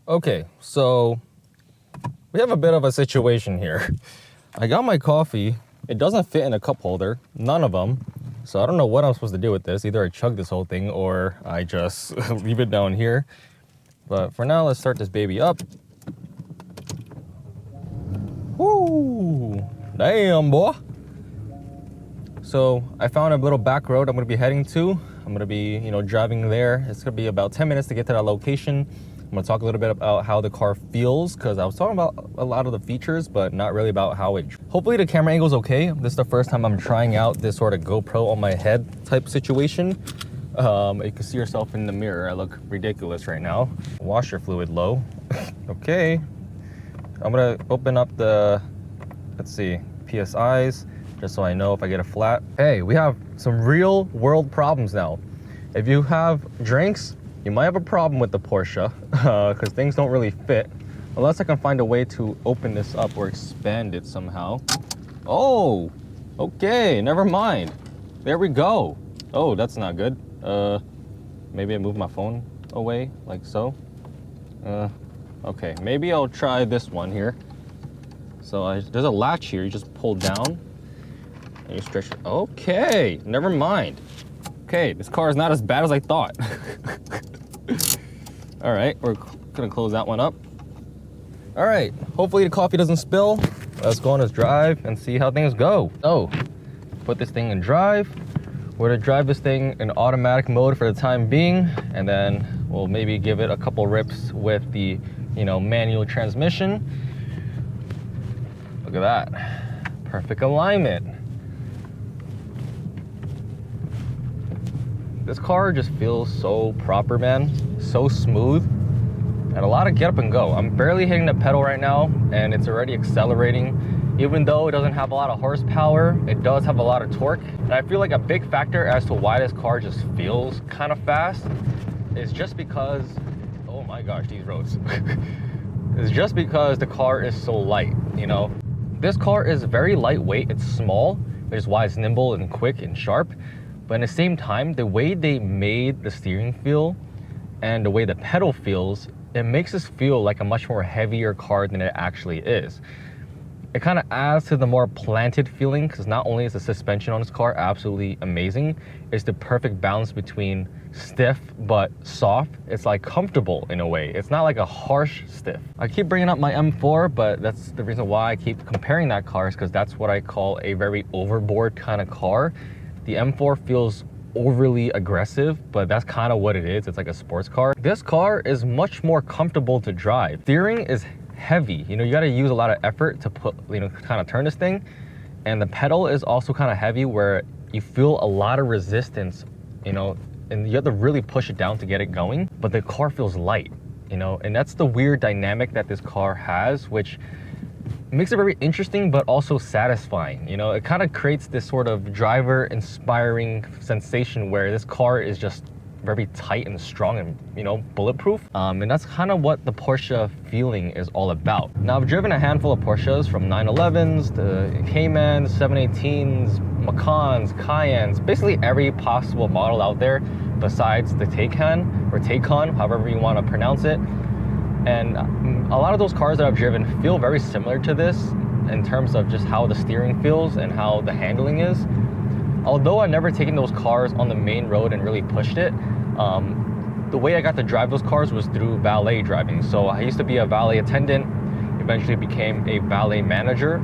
Okay, so we have a bit of a situation here. I got my coffee. It doesn't fit in a cup holder, none of them. So I don't know what I'm supposed to do with this. Either I chug this whole thing or I just leave it down here. But for now, let's start this baby up. Woo! Damn, boy. So I found a little back road I'm gonna be heading to. I'm gonna be, driving there. It's gonna be about 10 minutes to get to that location. I'm gonna talk a little bit about how the car feels, because I was talking about a lot of the features, but not really about how it... Hopefully the camera angle is okay. This is the first time I'm trying out this sort of GoPro on my head type situation. You can see yourself in the mirror. I look ridiculous right now. Washer fluid low. Okay. I'm gonna open up the, let's see, PSIs, just so I know if I get a flat. Hey, we have some real world problems now. If you have drinks, you might have a problem with the Porsche, because things don't really fit, unless I can find a way to open this up or expand it somehow. Oh, okay, never mind. There we go. Oh, that's not good. Maybe I move my phone away, like so. Okay, maybe I'll try this one here. So there's a latch here, you just pull down, and you stretch it. Okay, never mind. Okay, this car is not as bad as I thought. All right, we're gonna close that one up. All right, hopefully the coffee doesn't spill. Let's go on this drive and see how things go. So, put this thing in drive. We're gonna drive this thing in automatic mode for the time being, and then we'll maybe give it a couple rips with the, manual transmission. Look at that, perfect alignment. This car just feels so proper, man. So smooth. And a lot of get up and go. I'm barely hitting the pedal right now, and it's already accelerating. Even though it doesn't have a lot of horsepower, it does have a lot of torque. And I feel like a big factor as to why this car just feels kind of fast is just because, oh my gosh, these roads. It's just because the car is so light, This car is very lightweight, it's small, which is why it's nimble and quick and sharp. But at the same time, the way they made the steering feel and the way the pedal feels, it makes us feel like a much more heavier car than it actually is. It kind of adds to the more planted feeling, because not only is the suspension on this car absolutely amazing, it's the perfect balance between stiff but soft. It's like comfortable in a way. It's not like a harsh stiff. I keep bringing up my M4, but that's the reason why I keep comparing that car, is because that's what I call a very overboard kind of car. The M4 feels overly aggressive, but that's kind of what it is. It's like a sports car. This car is much more comfortable to drive. Steering is heavy. You got to use a lot of effort to kind of turn this thing. And the pedal is also kind of heavy, where you feel a lot of resistance, and you have to really push it down to get it going. But the car feels light, and that's the weird dynamic that this car has, which makes it very interesting, but also satisfying. It kind of creates this sort of driver inspiring sensation where this car is just very tight and strong and, bulletproof. And that's kind of what the Porsche feeling is all about. Now, I've driven a handful of Porsches, from 911s to Caymans, 718s, Macans, Cayennes, basically every possible model out there besides the Taycan or Taycan, however you want to pronounce it. And a lot of those cars that I've driven feel very similar to this in terms of just how the steering feels and how the handling is. Although I've never taken those cars on the main road and really pushed it, the way I got to drive those cars was through valet driving. So I used to be a valet attendant, eventually became a valet manager.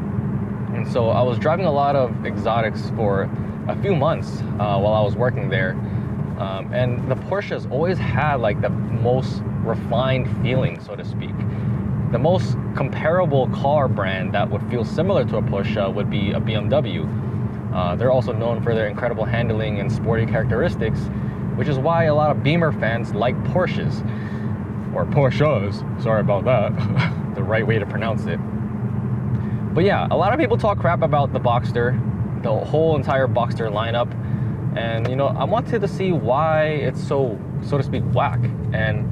And so I was driving a lot of exotics for a few months while I was working there. And the Porsches always had like the most refined feeling, so to speak. The most comparable car brand that would feel similar to a Porsche would be a BMW. They're also known for their incredible handling and sporty characteristics, which is why a lot of Beamer fans like Porsches. Or Porsches, sorry about that. The right way to pronounce it. But yeah, a lot of people talk crap about the Boxster, the whole entire Boxster lineup. And I wanted to see why it's so to speak, whack. And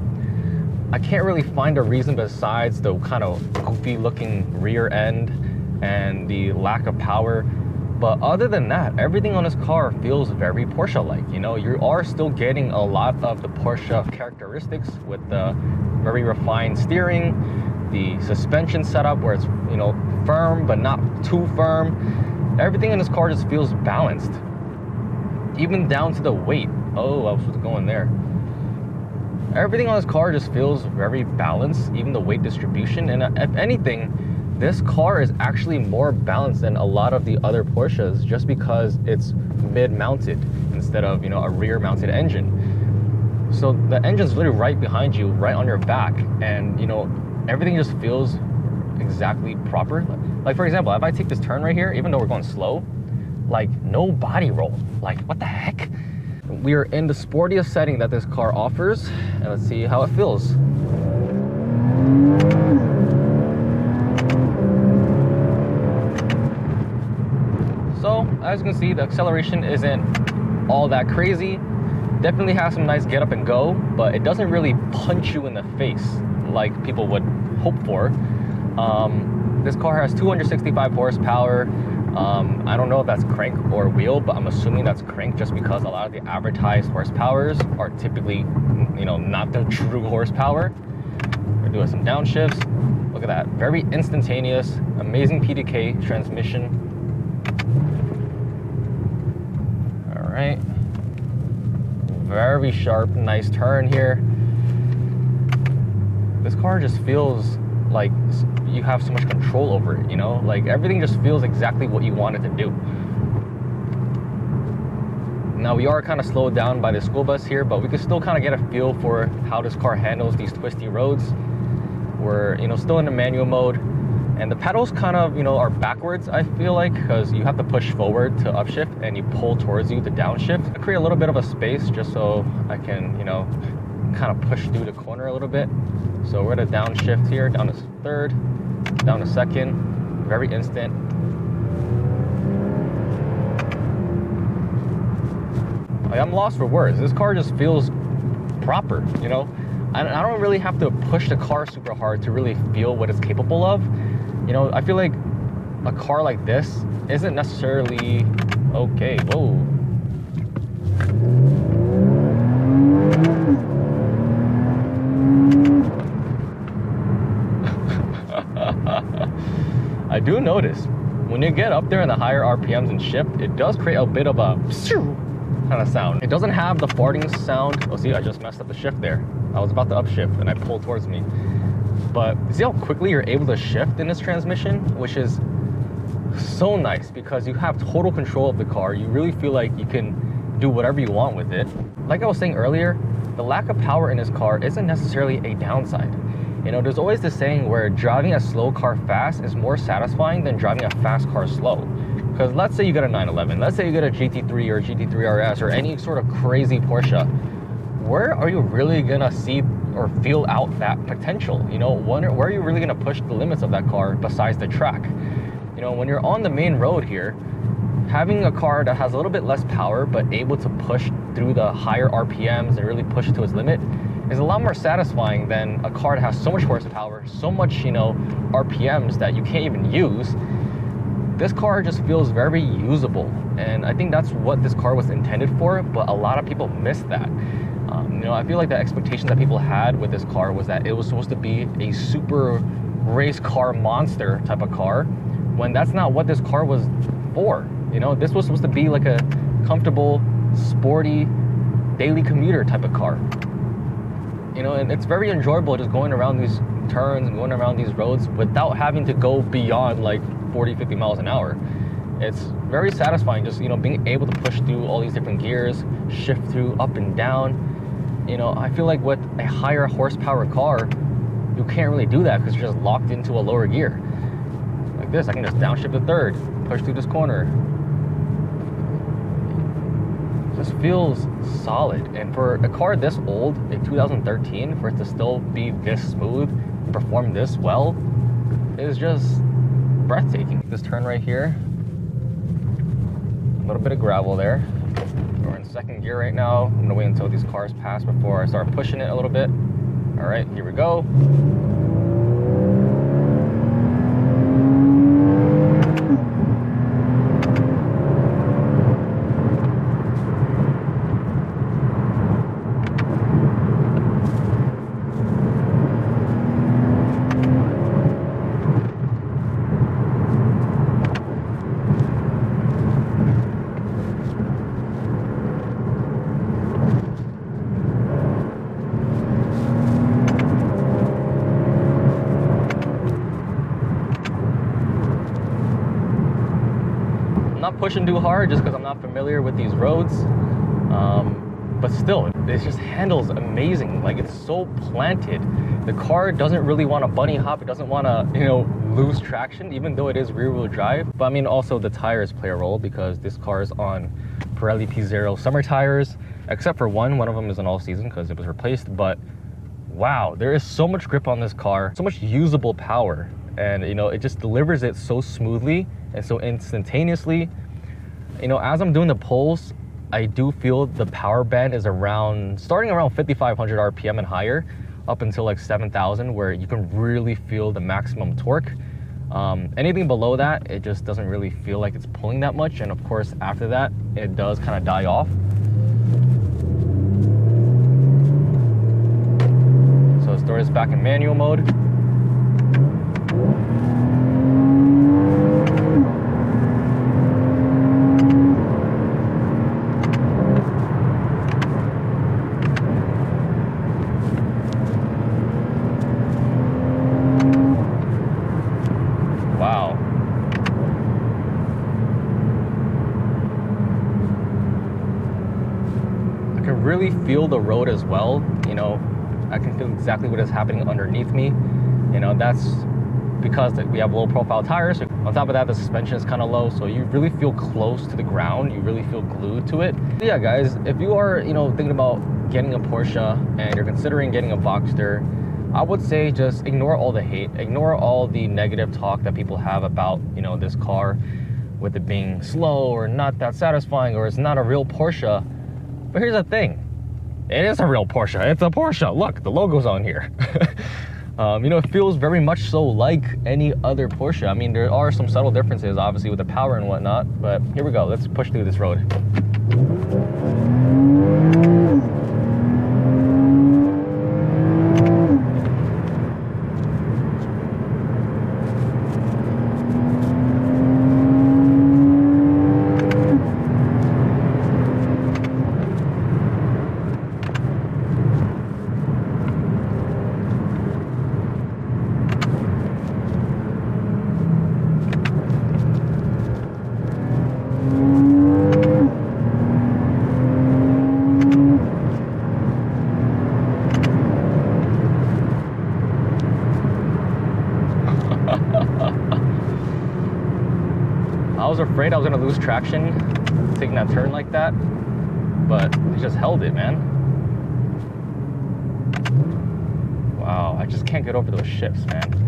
I can't really find a reason besides the kind of goofy looking rear end and the lack of power. But other than that, everything on this car feels very Porsche-like. You know, you are still getting a lot of the Porsche characteristics with the very refined steering, the suspension setup where it's, you know, firm but not too firm. Everything in this car just feels balanced. Even down to the weight. Oh, I was supposed to go in there. Everything on this car just feels very balanced, even the weight distribution. And if anything, this car is actually more balanced than a lot of the other Porsches just because it's mid-mounted instead of, you know, a rear-mounted engine. So the engine's literally right behind you, right on your back, and, you know, everything just feels exactly proper. Like, for example, if I take this turn right here, even though we're going slow, like, no body roll. Like, what the heck? We are in the sportiest setting that this car offers, and let's see how it feels. So, as you can see, the acceleration isn't all that crazy. Definitely has some nice get up and go, but it doesn't really punch you in the face like people would hope for. This car has 265 horsepower. I don't know if that's crank or wheel, but I'm assuming that's crank just because a lot of the advertised horsepowers are typically, you know, not the true horsepower. We're doing some downshifts. Look at that, very instantaneous, amazing PDK transmission. All right, very sharp, nice turn here. This car just feels like you have so much control over it, you know? Like, everything just feels exactly what you want it to do. Now, we are kind of slowed down by the school bus here, but we can still kind of get a feel for how this car handles these twisty roads. We're, you know, still in the manual mode, and the pedals kind of, you know, are backwards, I feel like, because you have to push forward to upshift and you pull towards you to downshift. I create a little bit of a space just so I can, you know, kind of push through the corner a little bit. So we're at a downshift here, down to third, down to second, very instant. Like, I'm lost for words. This car just feels proper, you know? I don't really have to push the car super hard to really feel what it's capable of. You know, I feel like a car like this isn't necessarily, okay, whoa. I do notice when you get up there in the higher RPMs and shift, it does create a bit of a kind of sound. It doesn't have the farting sound. Oh, see, I just messed up the shift there. I was about to upshift and I pulled towards me. But see how quickly you're able to shift in this transmission, which is so nice because you have total control of the car. You really feel like you can do whatever you want with it. Like I was saying earlier, the lack of power in this car isn't necessarily a downside. You know, there's always this saying where driving a slow car fast is more satisfying than driving a fast car slow. Because let's say you get a 911, let's say you get a GT3 or a GT3 RS or any sort of crazy Porsche, where are you really gonna see or feel out that potential? You know, where are you really gonna push the limits of that car besides the track? You know, when you're on the main road here, having a car that has a little bit less power but able to push through the higher RPMs and really push it to its limit is a lot more satisfying than a car that has so much horsepower, so much, you know, RPMs that you can't even use. This car just feels very usable, and I think that's what this car was intended for, but a lot of people miss that. You know, I feel like the expectations that people had with this car was that it was supposed to be a super race car monster type of car, when that's not what this car was for. You know, this was supposed to be like a comfortable, sporty, daily commuter type of car. You know, and it's very enjoyable just going around these turns and going around these roads without having to go beyond like 40, 50 miles an hour. It's very satisfying just, you know, being able to push through all these different gears, shift through up and down. You know, I feel like with a higher horsepower car, you can't really do that because you're just locked into a lower gear. Like this, I can just downshift to third, push through this corner. Just feels solid. And for a car this old, in 2013, for it to still be this smooth, perform this well, is just breathtaking. This turn right here, a little bit of gravel there. We're in second gear right now. I'm gonna wait until these cars pass before I start pushing it a little bit. All right, here we go. not pushing too hard just because I'm not familiar with these roads. But still, it just handles amazing. Like, it's so planted. The car doesn't really want to bunny hop. It doesn't want to, you know, lose traction, even though it is rear wheel drive. But I mean, also the tires play a role because this car is on Pirelli P0 summer tires, except for one of them is an all season because it was replaced. But wow, there is so much grip on this car, so much usable power. And, you know, it just delivers it so smoothly and so instantaneously. You know, as I'm doing the pulls, I do feel the power band is starting around 5,500 RPM and higher, up until like 7,000, where you can really feel the maximum torque. Anything below that, it just doesn't really feel like it's pulling that much. And of course, after that, it does kind of die off. So let's throw this back in manual mode. Really feel the road as well. You know, I can feel exactly what is happening underneath me. You know, that's because we have low profile tires. On top of that, the suspension is kind of low, so you really feel close to the ground. You really feel glued to it. Yeah, guys, if you are, you know, thinking about getting a Porsche and you're considering getting a Boxster, I would say just ignore all the hate, ignore all the negative talk that people have about, you know, this car, with it being slow or not that satisfying, or it's not a real Porsche. But here's the thing, it is a real Porsche. It's a Porsche. Look, the logo's on here. You know, it feels very much so like any other Porsche. I mean, there are some subtle differences, obviously, with the power and whatnot. But here we go. Let's push through this road. I was afraid I was gonna lose traction taking that turn like that, but it just held it, man. Wow, I just can't get over those shifts, man.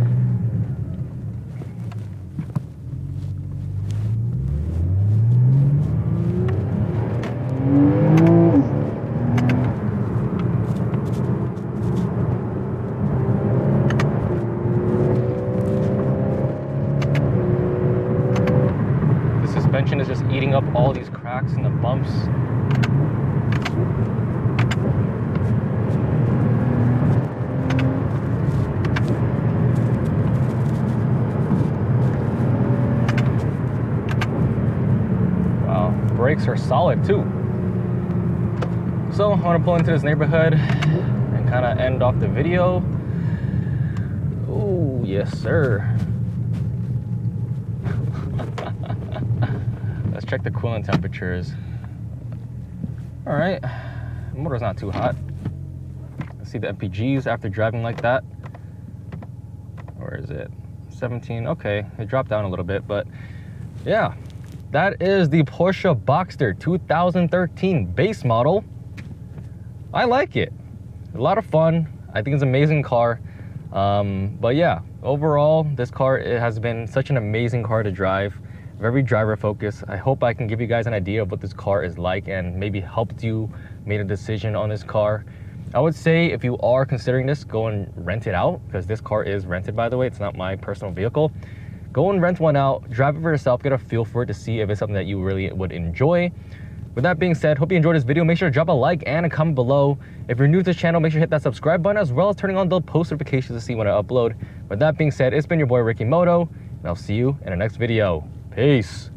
Suspension is just eating up all these cracks and the bumps. Wow, brakes are solid too. So I want to pull into this neighborhood and kind of end off the video. Oh, yes, sir. Let's check the coolant temperatures. All right, the motor's not too hot. Let's see the MPGs after driving like that. Where is it? 17, okay, it dropped down a little bit, but yeah, that is the Porsche Boxster 2013 base model. I like it, a lot of fun. I think it's an amazing car. But yeah, overall, this car, it has been such an amazing car to drive. Very driver focused. I hope I can give you guys an idea of what this car is like and maybe helped you make a decision on this car. I would say if you are considering this, go and rent it out, because this car is rented, by the way. It's not my personal vehicle. Go and rent one out, drive it for yourself, get a feel for it to see if it's something that you really would enjoy. With that being said, hope you enjoyed this video. Make sure to drop a like and a comment below. If you're new to this channel, make sure to hit that subscribe button, as well as turning on the post notifications to see when I upload. With that being said, it's been your boy RickyMoto, and I'll see you in the next video. Peace.